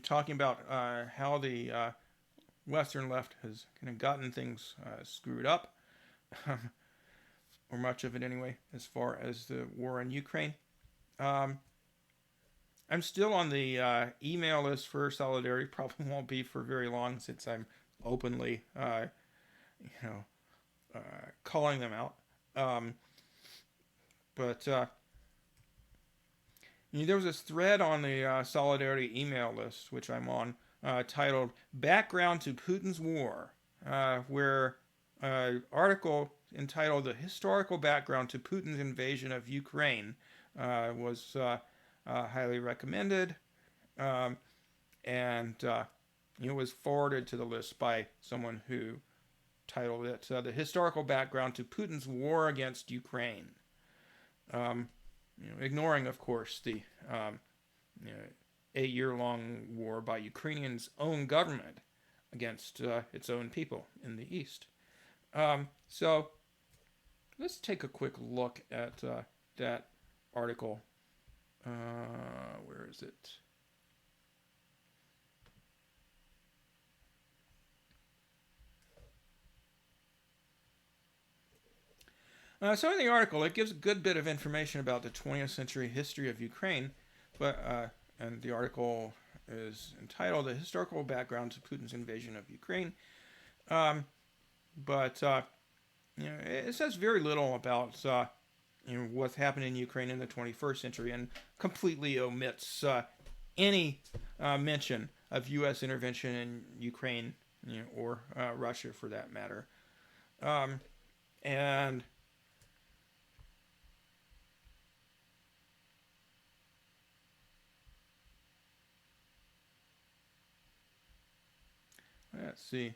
talking about how the Western left has kind of gotten things screwed up, or much of it anyway, as far as the war in Ukraine. Um, I'm still on the email list for Solidarity. Probably won't be for very long since I'm openly, you know, calling them out. Um, but there was this thread on the Solidarity email list, which I'm on, titled "Background to Putin's War," where an article entitled "The Historical Background to Putin's Invasion of Ukraine" was highly recommended, um, and it was forwarded to the list by someone who titled it "The Historical Background to Putin's War Against Ukraine." Um, ignoring, of course, the you know, 8-year-long war by Ukrainian's own government against its own people in the East. So let's take a quick look at that article. Where is it? So in the article, it gives a good bit of information about the 20th century history of Ukraine, and the article is entitled "The Historical Background to Putin's Invasion of Ukraine." Um, but it says very little about what's happened in Ukraine in the 21st century, and completely omits any mention of U.S. intervention in Ukraine, or Russia for that matter. Um, and let's see.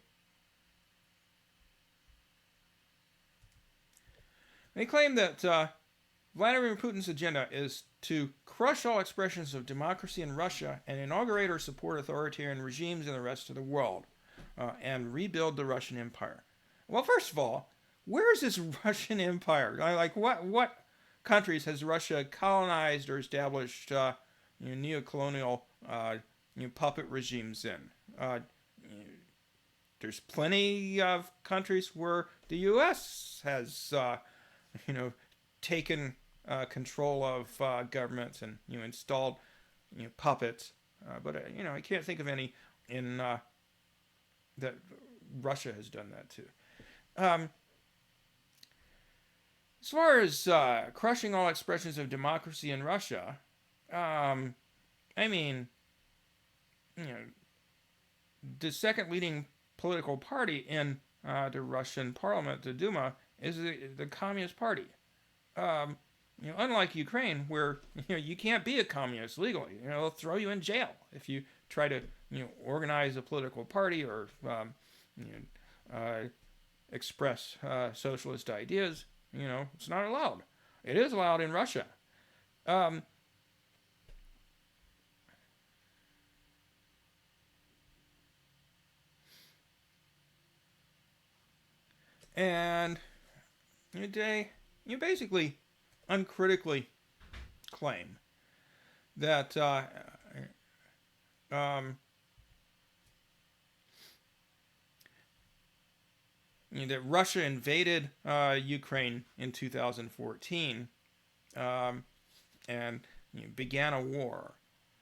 They claim that Vladimir Putin's agenda is to crush all expressions of democracy in Russia and inaugurate or support authoritarian regimes in the rest of the world, and rebuild the Russian Empire. Well, first of all, where is this Russian Empire? Like, what countries has Russia colonized or established neocolonial puppet regimes in? There's plenty of countries where the U.S. has taken control of governments and installed puppets, but I can't think of any in that Russia has done that too. Um, as far as crushing all expressions of democracy in Russia, I mean, you know, the second leading political party in the Russian parliament, the Duma, is the Communist Party. Unlike Ukraine, where you can't be a communist legally, they'll throw you in jail if you try to organize a political party or express socialist ideas. It's not allowed. It is allowed in Russia. Um, and they basically uncritically claim that um, that Russia invaded Ukraine in 2014 and began a war.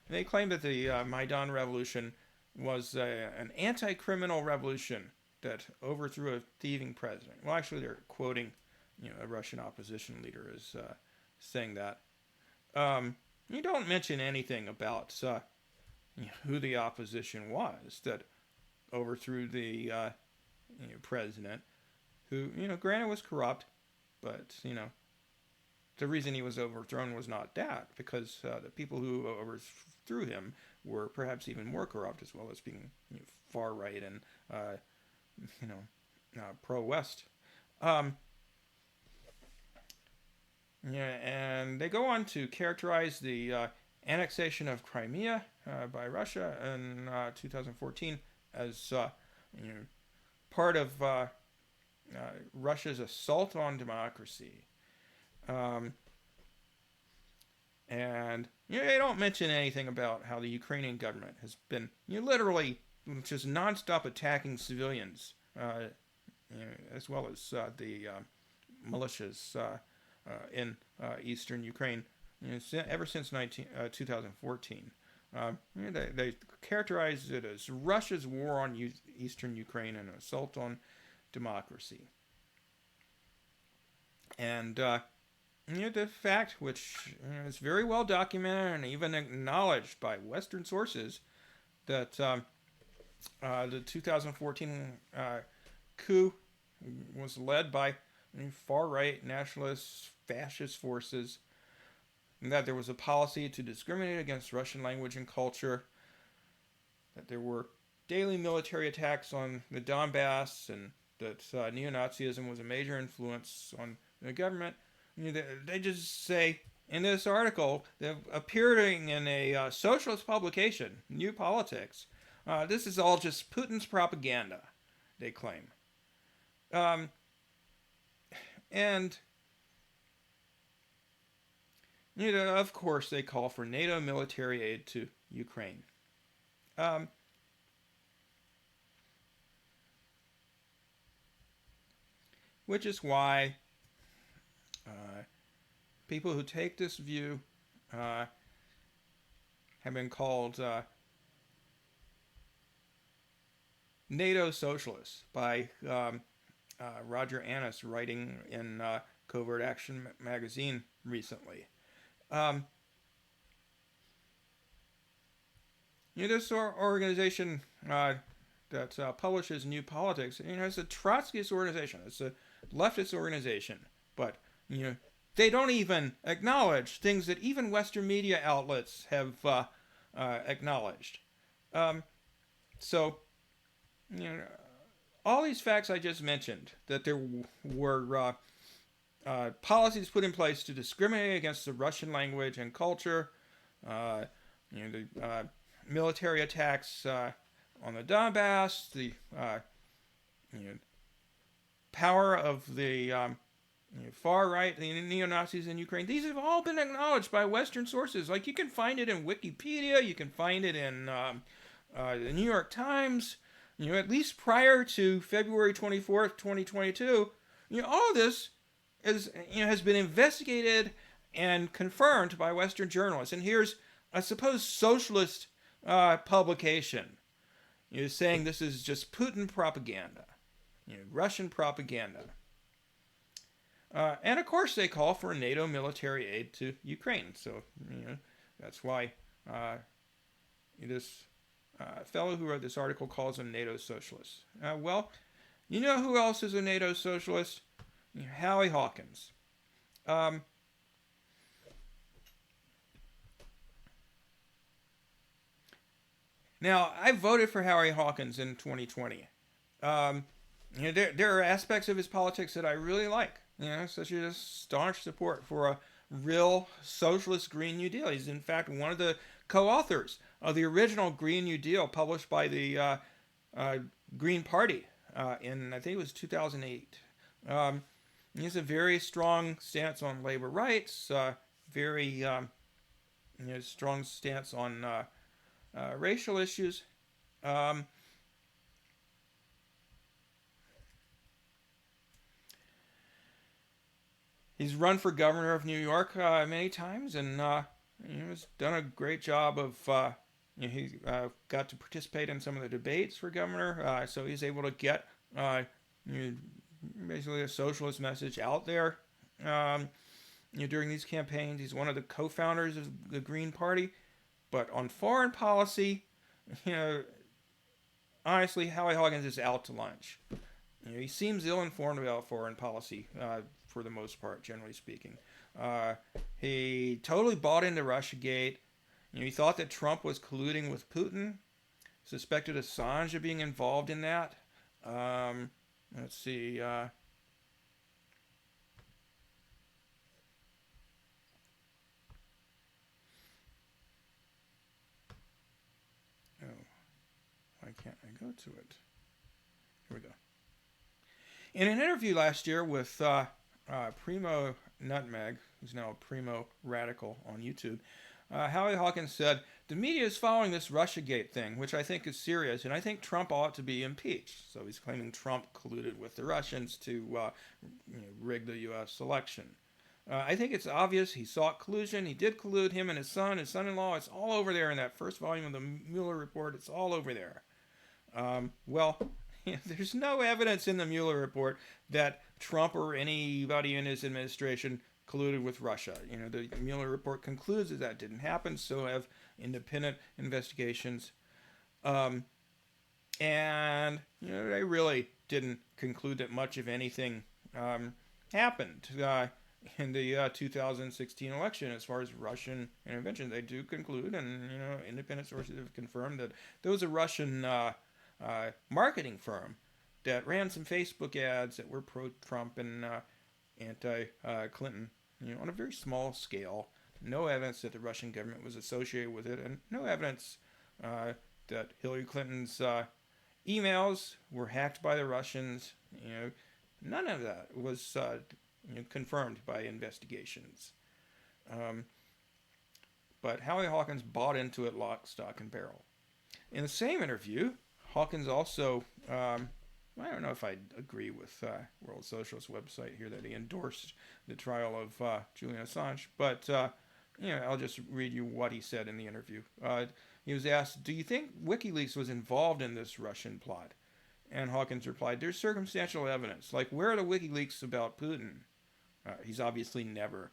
They claim that the Maidan Revolution was an anti-criminal revolution that overthrew a thieving president. Well, actually, they're quoting a Russian opposition leader as saying that. You don't mention anything about who the opposition was that overthrew the president, who granted was corrupt, but the reason he was overthrown was not that, because the people who overthrew him were perhaps even more corrupt, as well as being far right and pro-West. And they go on to characterize the annexation of Crimea by Russia in 2014 as part of Russia's assault on democracy. And they don't mention anything about how the Ukrainian government has been literally just nonstop attacking civilians, as well as the militias in eastern Ukraine, ever since 2014. They characterized it as Russia's war on eastern Ukraine and an assault on democracy. And the fact, which is very well documented and even acknowledged by Western sources, that the 2014 coup was led by far-right nationalist fascist forces, and that there was a policy to discriminate against Russian language and culture, that there were daily military attacks on the Donbass, and that neo-Nazism was a major influence on the government. They just say in this article, appearing in a socialist publication, New Politics, this is all just Putin's propaganda, they claim. And of course, they call for NATO military aid to Ukraine. Which is why people who take this view have been called NATO Socialists by Roger Annis, writing in Covert Action magazine recently. This organization that publishes New Politics, it's a Trotskyist organization. It's a leftist organization, but they don't even acknowledge things that even Western media outlets have acknowledged. So, all these facts I just mentioned, that there were policies put in place to discriminate against the Russian language and culture, the military attacks on the Donbass, the power of the far right, the neo-Nazis in Ukraine. These have all been acknowledged by Western sources. Like, you can find it in Wikipedia, you can find it in the New York Times. At least prior to February 24th, 2022, all of this has been investigated and confirmed by Western journalists. And here's a supposed socialist publication, saying this is just Putin propaganda, Russian propaganda. And of course, they call for NATO military aid to Ukraine. So, that's why this fellow who wrote this article calls them NATO Socialists. Well, who else is a NATO Socialist? Howie Hawkins. Now, I voted for Howie Hawkins in 2020. There are aspects of his politics that I really like, such as staunch support for a real socialist Green New Deal. He's, in fact, one of the co-authors of the original Green New Deal published by the Green Party in, I think it was 2008. He has a very strong stance on labor rights, very strong stance on racial issues. He's run for governor of New York many times, and has done a great job of. He got to participate in some of the debates for governor, so he's able to get basically a socialist message out there during these campaigns. He's one of the co-founders of the Green Party, but on foreign policy, honestly, Howie Hawkins is out to lunch. He seems ill-informed about foreign policy for the most part, generally speaking. He totally bought into Russiagate. He thought that Trump was colluding with Putin. Suspected Assange of being involved in that. Let's see. Oh, why can't I go to it? Here we go. In an interview last year with Primo Nutmeg, who's now Primo Radical on YouTube, Howie Hawkins said, the media is following this Russiagate thing, which I think is serious, and I think Trump ought to be impeached. So he's claiming Trump colluded with the Russians to rig the U.S. election. I think it's obvious he sought collusion. He did collude, him and his son-in-law. It's all over there in that first volume of the Mueller report. It's all over there. Well, there's no evidence in the Mueller report that Trump or anybody in his administration colluded with Russia. The Mueller report concludes that that didn't happen, so have independent investigations. And, they really didn't conclude that much of anything happened in the 2016 election as far as Russian intervention. They do conclude, and, independent sources have confirmed that there was a Russian marketing firm that ran some Facebook ads that were pro-Trump and anti-Clinton, on a very small scale. No evidence that the Russian government was associated with it, and no evidence that Hillary Clinton's emails were hacked by the Russians. None of that was confirmed by investigations. But Howie Hawkins bought into it lock, stock, and barrel. In the same interview, Hawkins also, I don't know if I agree with World Socialist website here that he endorsed the trial of Julian Assange, but I'll just read you what he said in the interview. He was asked, do you think WikiLeaks was involved in this Russian plot? And Hawkins replied, there's circumstantial evidence. Like, where are the WikiLeaks about Putin? He's obviously never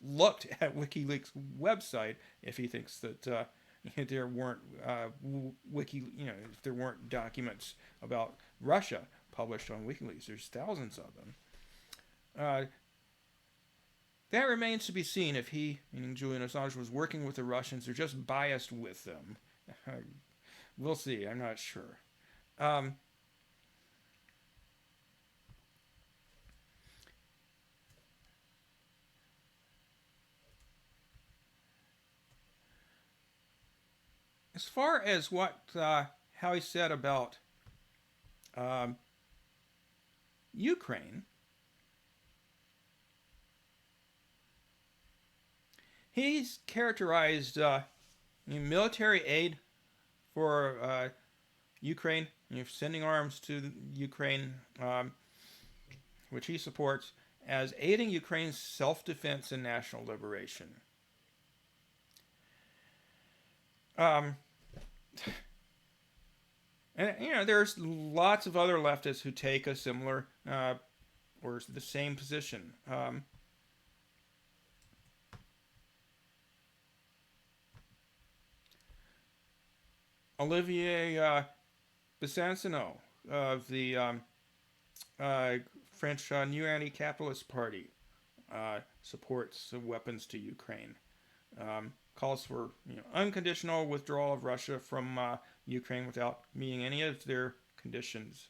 looked at WikiLeaks' website if he thinks that there weren't if there weren't documents about Russia published on WikiLeaks. There's thousands of them. That remains to be seen if he, meaning Julian Assange, was working with the Russians or just biased with them. We'll see. I'm not sure. As far as what Howie said about Ukraine, he's characterized military aid for Ukraine, sending arms to Ukraine, which he supports, as aiding Ukraine's self-defense and national liberation. And there's lots of other leftists who take a similar or the same position. Olivier Besancenot of the French New Anti-Capitalist Party supports weapons to Ukraine. Calls for unconditional withdrawal of Russia from Ukraine without meeting any of their conditions,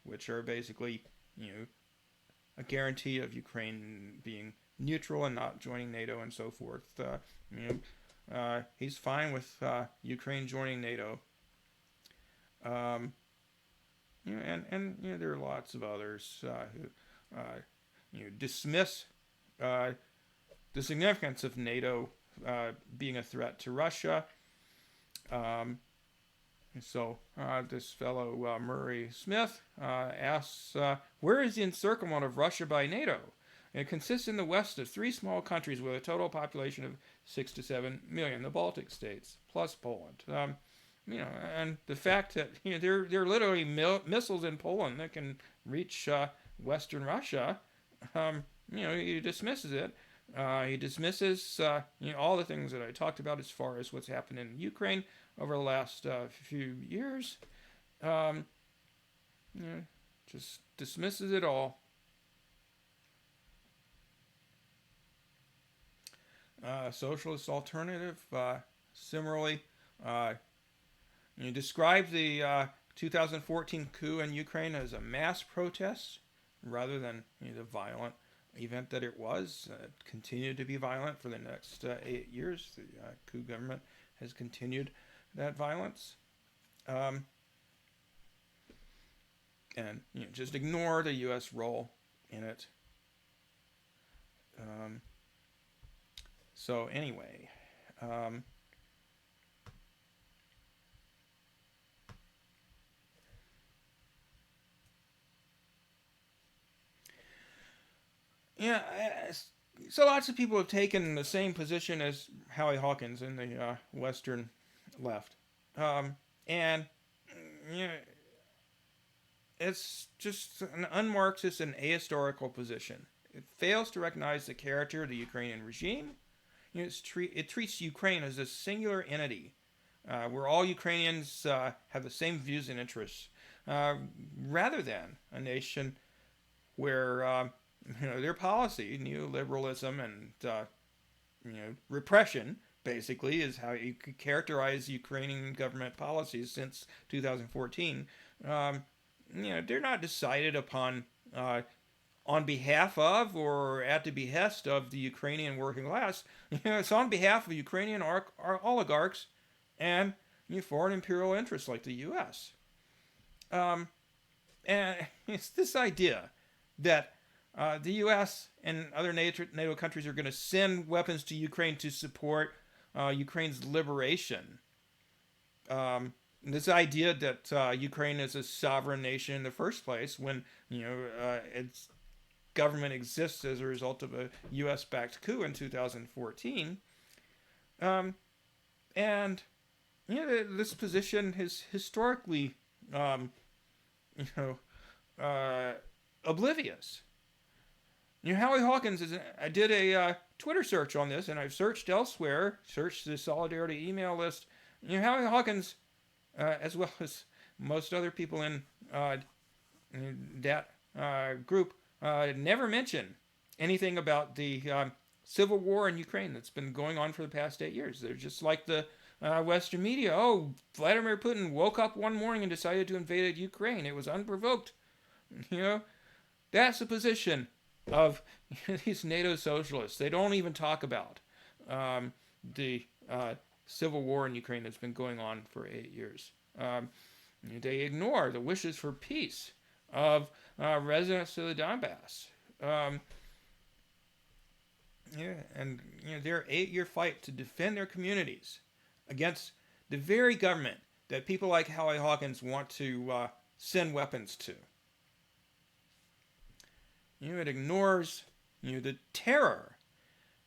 which are basically a guarantee of Ukraine being neutral and not joining NATO and so forth. He's fine with Ukraine joining NATO. And there are lots of others who dismiss the significance of NATO being a threat to Russia. So this fellow Murray Smith asks, where is the encirclement of Russia by NATO? It consists in the west of 3 small countries with a total population of 6 to 7 million, the Baltic states, plus Poland. And the fact that there are literally missiles in Poland that can reach Western Russia, he dismisses it. He dismisses all the things that I talked about as far as what's happened in Ukraine over the last few years. Just dismisses it all. Socialist alternative, similarly, described the 2014 coup in Ukraine as a mass protest rather than the violent event that it was. It continued to be violent for the next 8 years. The coup government has continued that violence. And just ignore the U.S. role in it. So anyway, Um, yeah, so lots of people have taken the same position as Howie Hawkins in the Western left, and you know, it's just an unmarxist and ahistorical position. It fails to recognize the character of the Ukrainian regime. It treats Ukraine as a singular entity, where all Ukrainians have the same views and interests, uh, rather than a nation where their policy, neoliberalism and repression, basically, is how you could characterize Ukrainian government policies since 2014. Um, they're not decided upon on behalf of or at the behest of the Ukrainian working class. It's on behalf of Ukrainian oligarchs and foreign imperial interests like the U.S. Um, and it's this idea that the U.S. and other NATO countries are going to send weapons to Ukraine to support Ukraine's liberation. This idea that Ukraine is a sovereign nation in the first place, when its government exists as a result of a U.S.-backed coup in 2014, and this position is historically, oblivious. Howie Hawkins I did a Twitter search on this, and I've searched elsewhere, searched the Solidarity email list. Howie Hawkins, as well as most other people in that group, never mention anything about the civil war in Ukraine that's been going on for the past 8 years. They're just like the Western media. Oh, Vladimir Putin woke up one morning and decided to invade Ukraine. It was unprovoked. That's the position of these NATO socialists. They don't even talk about the civil war in Ukraine that's been going on for 8 years. They ignore the wishes for peace of residents of the Donbass. And their 8-year fight to defend their communities against the very government that people like Howie Hawkins want to send weapons to. It ignores the terror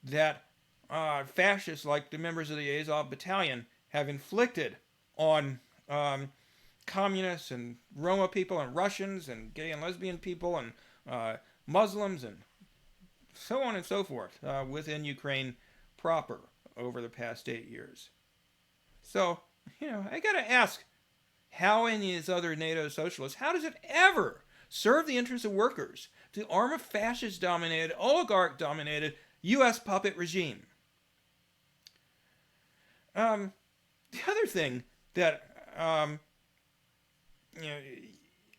that fascists like the members of the Azov Battalion have inflicted on communists and Roma people and Russians and gay and lesbian people and Muslims and so on and so forth within Ukraine proper over the past 8 years. So, I gotta ask, how in these other NATO socialists, how does it ever serve the interests of workers to arm a fascist-dominated, oligarch-dominated U.S. puppet regime? The other thing that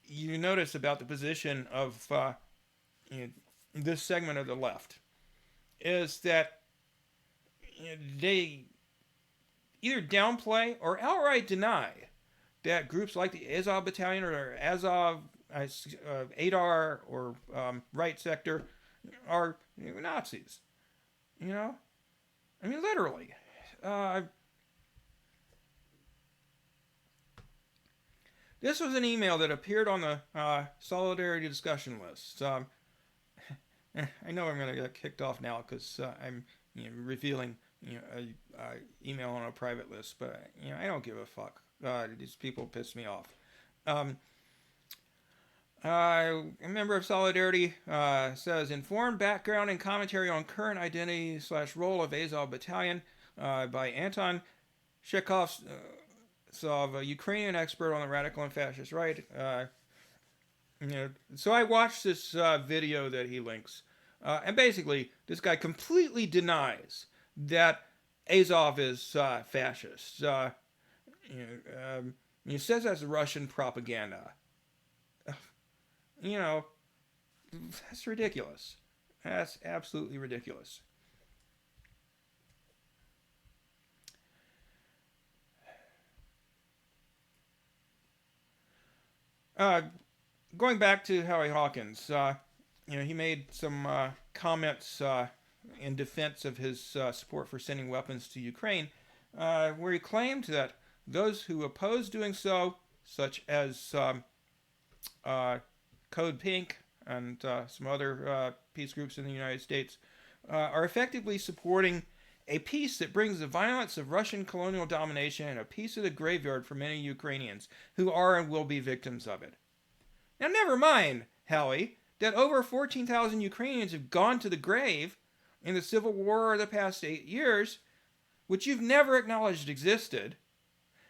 you notice about the position of this segment of the left is that they either downplay or outright deny that groups like the Azov Battalion or Azov, Adar, or Right Sector are Nazis. Literally. This was an email that appeared on the Solidarity discussion list. I know I'm going to get kicked off now because I'm revealing a email on a private list, but I don't give a fuck. These people piss me off. A member of Solidarity says, informed background and commentary on current identity / role of Azov Battalion by Anton Chekhov, a Ukrainian expert on the radical and fascist right. So I watched this video that he links, and basically this guy completely denies that Azov is fascist. He says that's Russian propaganda. That's ridiculous. That's absolutely ridiculous. Going back to Howie Hawkins, he made some comments in defense of his support for sending weapons to Ukraine, where he claimed that those who oppose doing so, such as Code Pink and some other peace groups in the United States, are effectively supporting a peace that brings the violence of Russian colonial domination and a piece of the graveyard for many Ukrainians who are and will be victims of it. Now, never mind, Howie, that over 14,000 Ukrainians have gone to the grave in the civil war of the past 8 years, which you've never acknowledged existed.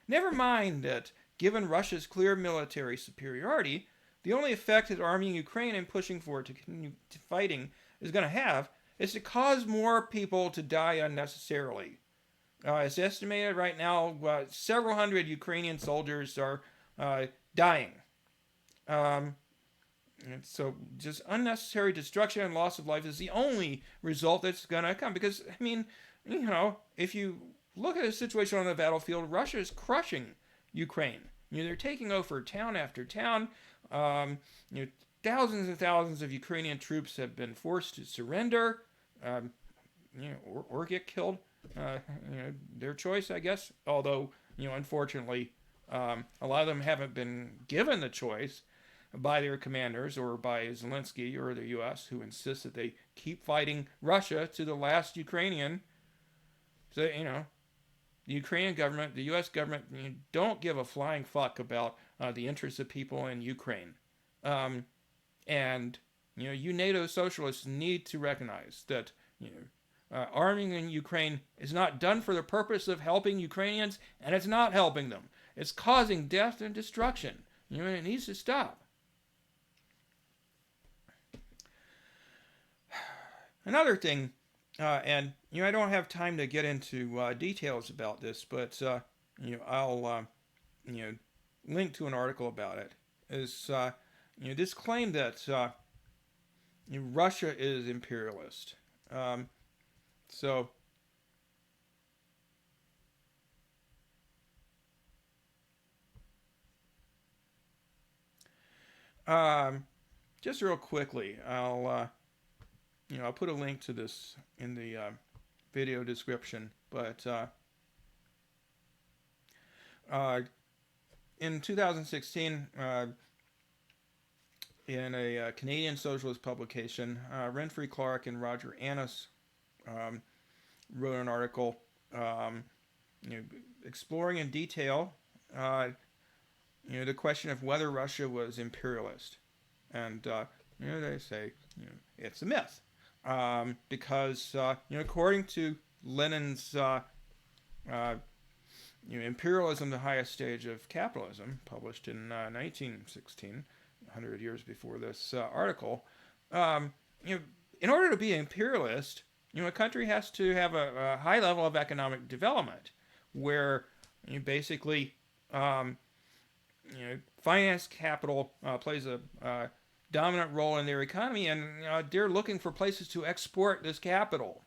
Never mind that, given Russia's clear military superiority, the only effect that arming Ukraine and pushing for it to continue fighting is going to have is to cause more people to die unnecessarily. It's estimated right now several hundred Ukrainian soldiers are dying. And so just unnecessary destruction and loss of life is the only result that's going to come. Because, I mean, you know, if you look at the situation on the battlefield, Russia is crushing Ukraine. You know, they're taking over town after town. You know, thousands and thousands of Ukrainian troops have been forced to surrender, you know, or get killed. You know, their choice, I guess. Although, you know, unfortunately, a lot of them haven't been given the choice by their commanders or by Zelensky or the U.S., who insist that they keep fighting Russia to the last Ukrainian. So, you know, the Ukrainian government, the U.S. government, you know, don't give a flying fuck about the interests of people in Ukraine. And, you know, you NATO socialists need to recognize that, you know, arming in Ukraine is not done for the purpose of helping Ukrainians, and it's not helping them. It's causing death and destruction. You know, and it needs to stop. Another thing, and, you know, I don't have time to get into details about this, but, you know, I'll, you know, link to an article about it, is, you know, this claim that you know, Russia is imperialist. Just real quickly, you know, I'll put a link to this in the video description, but in 2016, in a Canadian socialist publication, Renfrey Clark and Roger Annis wrote an article, you know, exploring in detail, you know, the question of whether Russia was imperialist, and you know, they say, you know, it's a myth, because you know, according to Lenin's you know, Imperialism, the Highest Stage of Capitalism, published in 1916. 100 years before this article, you know, in order to be imperialist, you know, a country has to have a high level of economic development, where you basically, you know, finance capital plays a dominant role in their economy, and they're looking for places to export this capital.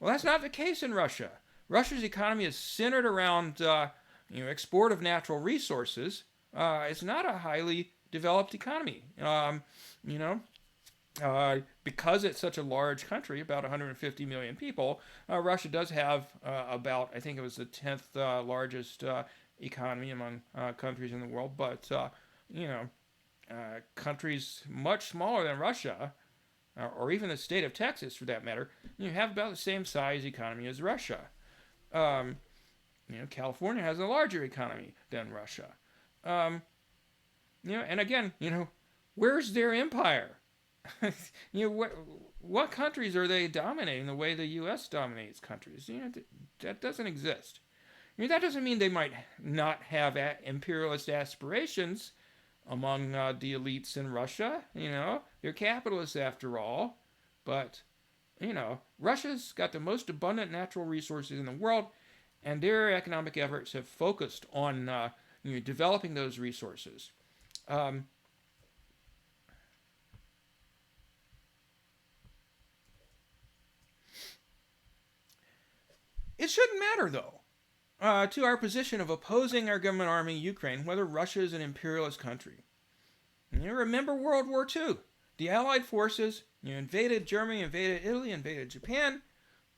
Well, that's not the case in Russia. Russia's economy is centered around, you know, export of natural resources. It's not a highly developed economy, you know, because it's such a large country, about 150 million people. Russia does have about, I think it was the 10th largest economy among countries in the world, but you know, countries much smaller than Russia, or even the state of Texas for that matter, you have about the same size economy as Russia. You know, California has a larger economy than Russia. You know, and again, you know, where's their empire? You know, what countries are they dominating the way the U.S. dominates countries? You know, that doesn't exist. You know, that doesn't mean they might not have imperialist aspirations among the elites in Russia. You know, they're capitalists after all. But, you know, Russia's got the most abundant natural resources in the world, and their economic efforts have focused on you know, developing those resources. It shouldn't matter, though, to our position of opposing our government arming Ukraine, whether Russia is an imperialist country. You remember World War II. The Allied forces, invaded Germany, invaded Italy, invaded Japan.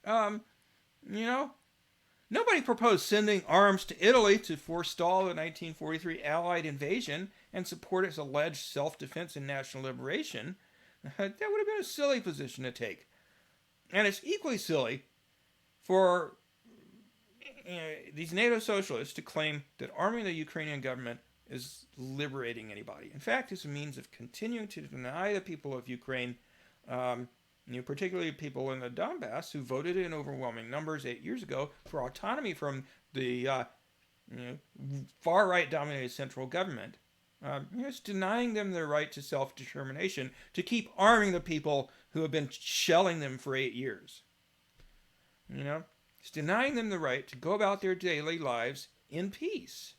Um, you know, Nobody proposed sending arms to Italy to forestall the 1943 Allied invasion and support its alleged self-defense and national liberation. That would have been a silly position to take. And it's equally silly for these NATO socialists to claim that arming the Ukrainian government is liberating anybody. In fact, it's a means of continuing to deny the people of Ukraine, particularly people in the Donbass who voted in overwhelming numbers 8 years ago for autonomy from the far-right dominated central government. It's denying them their right to self-determination to keep arming the people who have been shelling them for 8 years. It's denying them the right to go about their daily lives in peace.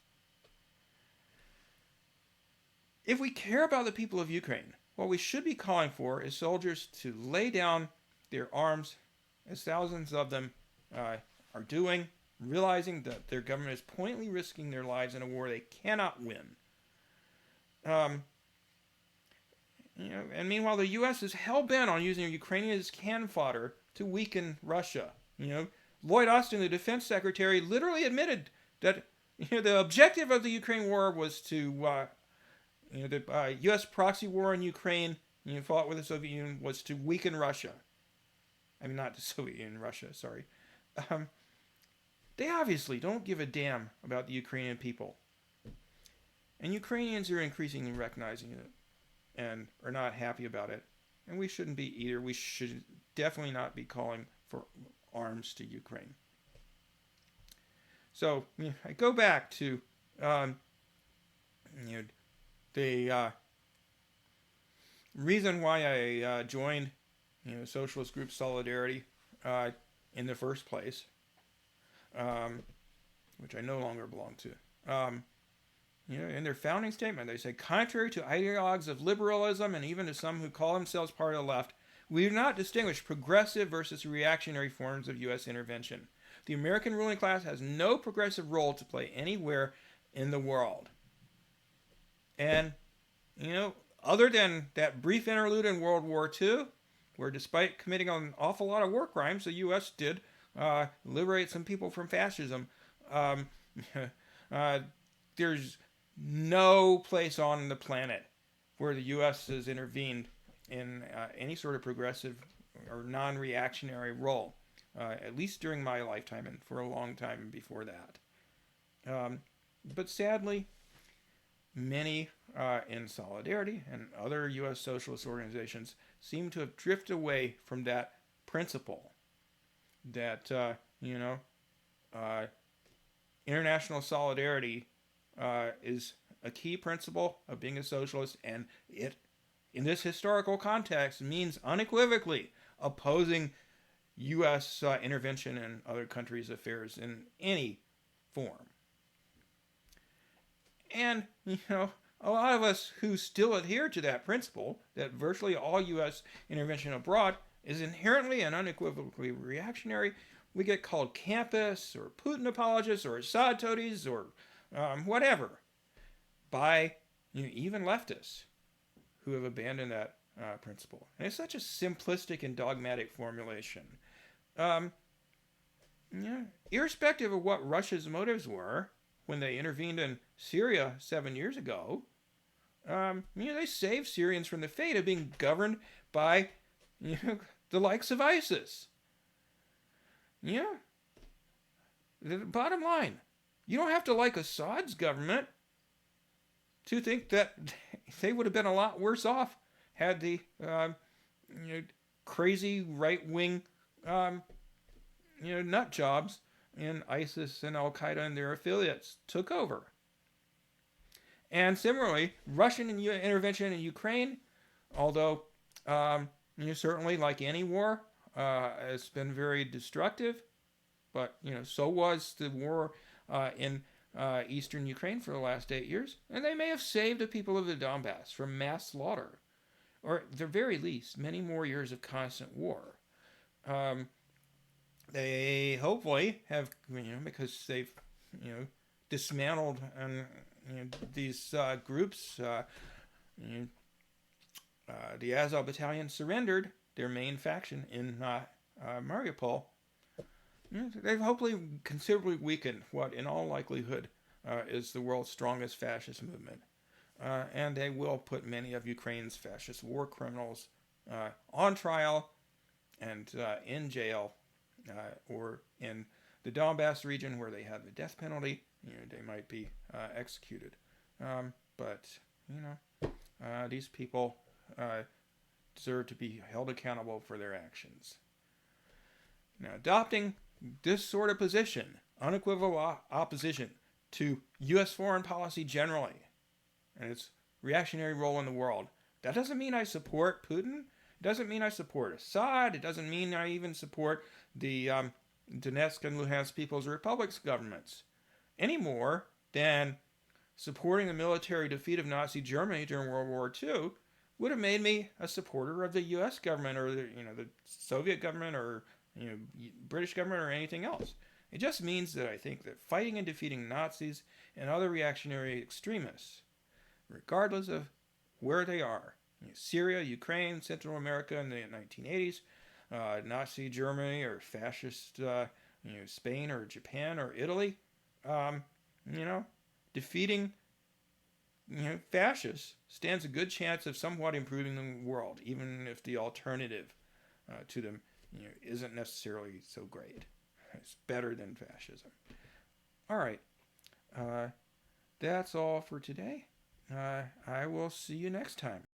If we care about the people of Ukraine, what we should be calling for is soldiers to lay down their arms, as thousands of them are doing, realizing that their government is pointedly risking their lives in a war they cannot win. And meanwhile, the U.S. is hell-bent on using Ukraine as cannon fodder to weaken Russia. Lloyd Austin, the defense secretary, literally admitted that the objective of the Ukraine war was to the U.S. proxy war in Ukraine, fought with the Soviet Union, was to weaken Russia. I mean, not the Soviet Union, Russia, sorry. They obviously don't give a damn about the Ukrainian people. And Ukrainians are increasingly recognizing it and are not happy about it. And we shouldn't be either. We should definitely not be calling for arms to Ukraine. So I go back to the reason why I joined socialist group Solidarity in the first place, which I no longer belong to. In their founding statement, they say, contrary to ideologues of liberalism and even to some who call themselves part of the left, we do not distinguish progressive versus reactionary forms of U.S. intervention. The American ruling class has no progressive role to play anywhere in the world. And, other than that brief interlude in World War II, where despite committing an awful lot of war crimes, the U.S. did liberate some people from fascism, there's no place on the planet where the U.S. has intervened in any sort of progressive or non-reactionary role, at least during my lifetime and for a long time before that. But sadly, many in Solidarity and other U.S. socialist organizations seem to have drifted away from that principle that, international solidarity is a key principle of being a socialist, and it, in this historical context, means unequivocally opposing U.S. intervention in other countries' affairs in any form. And, a lot of us who still adhere to that principle, that virtually all U.S. intervention abroad is inherently and unequivocally reactionary, we get called campists or Putin apologists or Assad toadies or whatever by even leftists who have abandoned that principle. And it's such a simplistic and dogmatic formulation. Irrespective of what Russia's motives were when they intervened in Syria 7 years ago, they saved Syrians from the fate of being governed by the likes of ISIS. The bottom line, you don't have to like Assad's government to think that they would have been a lot worse off had the crazy right-wing nut jobs in ISIS and Al-Qaeda and their affiliates took over. And similarly, Russian intervention in Ukraine, although certainly like any war, has been very destructive, but so was the war in eastern Ukraine for the last 8 years, and they may have saved the people of the Donbass from mass slaughter, or at the very least, many more years of constant war. They hopefully have, because they've, dismantled these groups. The Azov Battalion surrendered their main faction in Mariupol, they've hopefully considerably weakened what, in all likelihood, is the world's strongest fascist movement. And they will put many of Ukraine's fascist war criminals on trial and in jail, or in the Donbass region where they have the death penalty. They might be executed. But these people deserve to be held accountable for their actions. Now, adopting this sort of position, unequivocal opposition to U.S. foreign policy generally and its reactionary role in the world, that doesn't mean I support Putin. It doesn't mean I support Assad. It doesn't mean I even support the Donetsk and Luhansk People's Republics governments, any more than supporting the military defeat of Nazi Germany during World War II would have made me a supporter of the U.S. government or the Soviet government or British government or anything else. It just means that I think that fighting and defeating Nazis and other reactionary extremists, regardless of where they are, Syria, Ukraine, Central America in the 1980s, Nazi Germany or fascist Spain or Japan or Italy, defeating fascists stands a good chance of somewhat improving the world, even if the alternative to them isn't necessarily so great. It's better than fascism. All right. That's all for today. I will see you next time.